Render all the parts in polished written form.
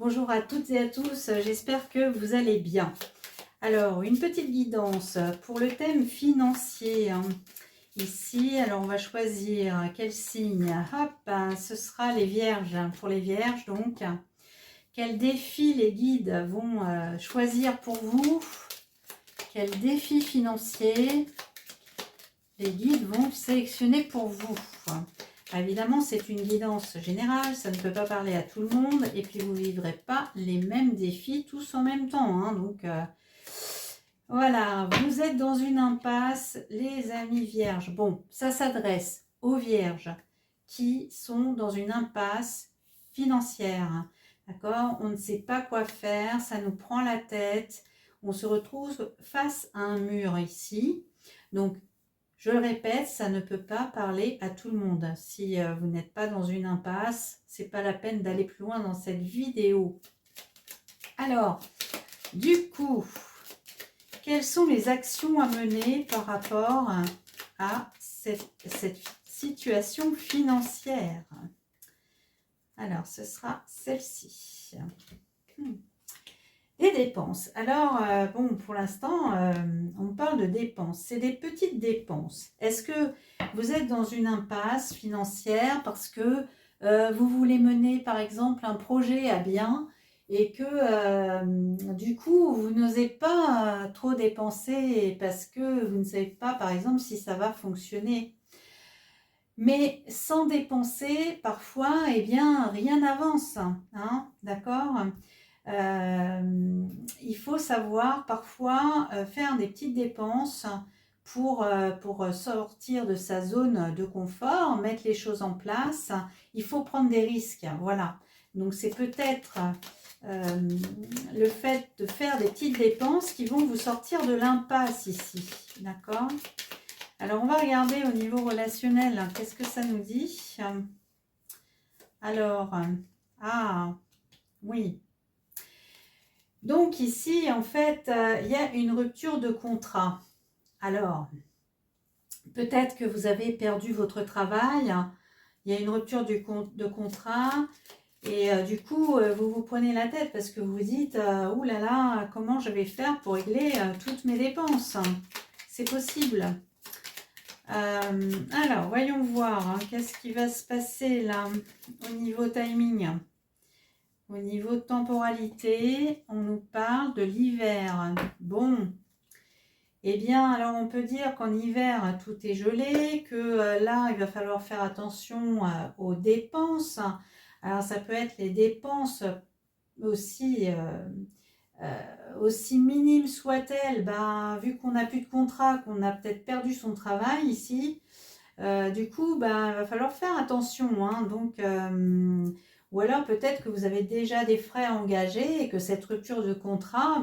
Bonjour à toutes et à tous, j'espère que vous allez bien. Alors, une petite guidance pour le thème financier. Ici, alors on va choisir quel signe. Hop, ce sera les vierges. Pour les vierges, donc, quel défi les guides vont choisir pour vous? Quel défi financier les guides vont sélectionner pour vous? Évidemment, c'est une guidance générale, ça ne peut pas parler à tout le monde, et puis vous ne vivrez pas les mêmes défis tous en même temps. Donc, voilà, vous êtes dans une impasse, les amis vierges. Bon, ça s'adresse aux vierges qui sont dans une impasse financière. D'accord? On ne sait pas quoi faire, ça nous prend la tête, on se retrouve face à un mur ici. Donc, je le répète, ça ne peut pas parler à tout le monde. Si vous n'êtes pas dans une impasse, c'est pas la peine d'aller plus loin dans cette vidéo. Alors, du coup, quelles sont les actions à mener par rapport à cette situation financière? Alors, ce sera celle-ci. Les dépenses. Alors, bon, pour l'instant, on parle de dépenses. C'est des petites dépenses. Est-ce que vous êtes dans une impasse financière parce que vous voulez mener, par exemple, un projet à bien et que, du coup, vous n'osez pas trop dépenser parce que vous ne savez pas, par exemple, si ça va fonctionner. Mais sans dépenser, parfois, eh bien, rien n'avance. D'accord ? Il faut savoir parfois faire des petites dépenses pour sortir de sa zone de confort, mettre les choses en place. Il faut prendre des risques, voilà. Donc c'est peut-être le fait de faire des petites dépenses qui vont vous sortir de l'impasse ici, d'accord? Alors on va regarder au niveau relationnel, qu'est-ce que ça nous dit? Alors, oui. Donc ici, en fait, il y a une rupture de contrat. Alors, peut-être que vous avez perdu votre travail, il y a une rupture de contrat et du coup, vous vous prenez la tête parce que vous vous dites « Ouh là là, comment je vais faire pour régler toutes mes dépenses ?» C'est possible. Alors, voyons voir, qu'est-ce qui va se passer là au niveau timing. Au niveau temporalité, on nous parle de l'hiver. Bon, eh bien, alors on peut dire qu'en hiver, tout est gelé, que là, il va falloir faire attention aux dépenses. Alors, ça peut être les dépenses aussi, aussi minimes soient-elles, vu qu'on n'a plus de contrat, qu'on a peut-être perdu son travail ici, du coup, il va falloir faire attention. Donc, ou alors peut-être que vous avez déjà des frais engagés et que cette rupture de contrat,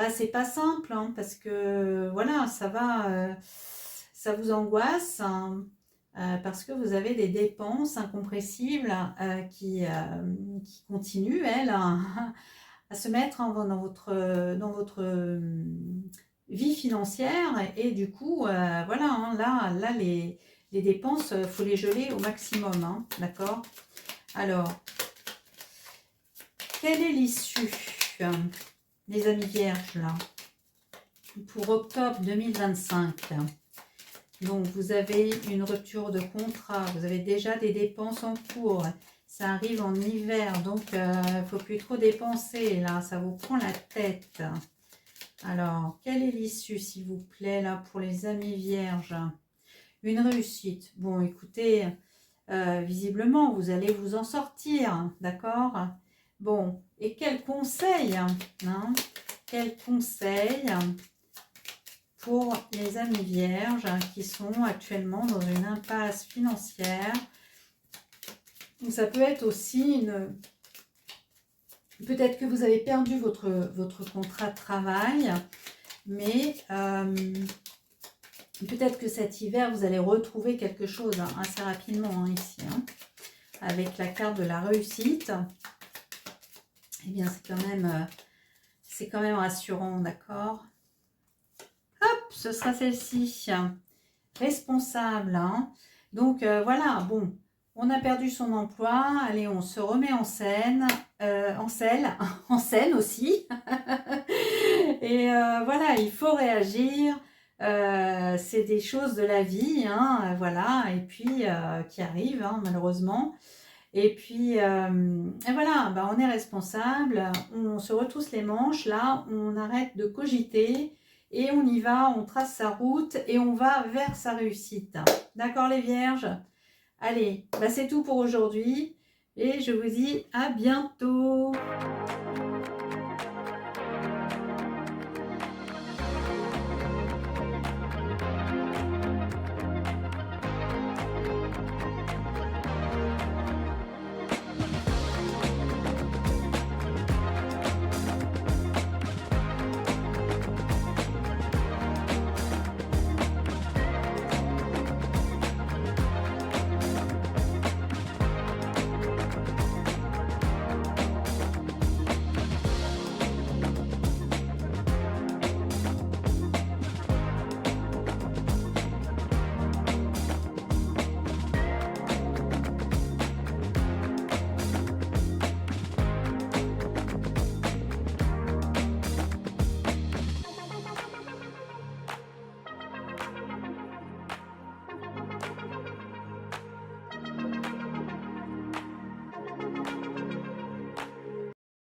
c'est pas simple, parce que voilà, ça vous angoisse, parce que vous avez des dépenses incompressibles qui continuent, elles, à se mettre dans votre vie financière et du coup, voilà, là les dépenses, il faut les geler au maximum, d'accord? Alors, quelle est l'issue, les amis vierges, là, pour octobre 2025? Donc, vous avez une rupture de contrat, vous avez déjà des dépenses en cours, ça arrive en hiver, donc il ne faut plus trop dépenser, là, ça vous prend la tête. Alors, quelle est l'issue, s'il vous plaît, là, pour les amis vierges? Une réussite. Bon, écoutez, visiblement, vous allez vous en sortir, d'accord? Bon, et quel conseil, quel conseil pour les amis vierges qui sont actuellement dans une impasse financière? Donc, ça peut être aussi peut-être que vous avez perdu votre contrat de travail, mais peut-être que cet hiver, vous allez retrouver quelque chose assez rapidement ici, avec la carte de la réussite. Eh bien, c'est quand même rassurant, d'accord? Hop, ce sera celle-ci. Responsable. Donc, voilà, bon, On a perdu son emploi. Allez, on se remet en scène. En selle, en scène aussi. Et voilà, il faut réagir. C'est des choses de la vie, hein, voilà, et puis qui arrivent, hein, malheureusement. Et puis, et voilà, bah, on est responsable, on se retrousse les manches, là, on arrête de cogiter et on y va, on trace sa route et on va vers sa réussite. D'accord les vierges? Allez, bah, c'est tout pour aujourd'hui et je vous dis à bientôt.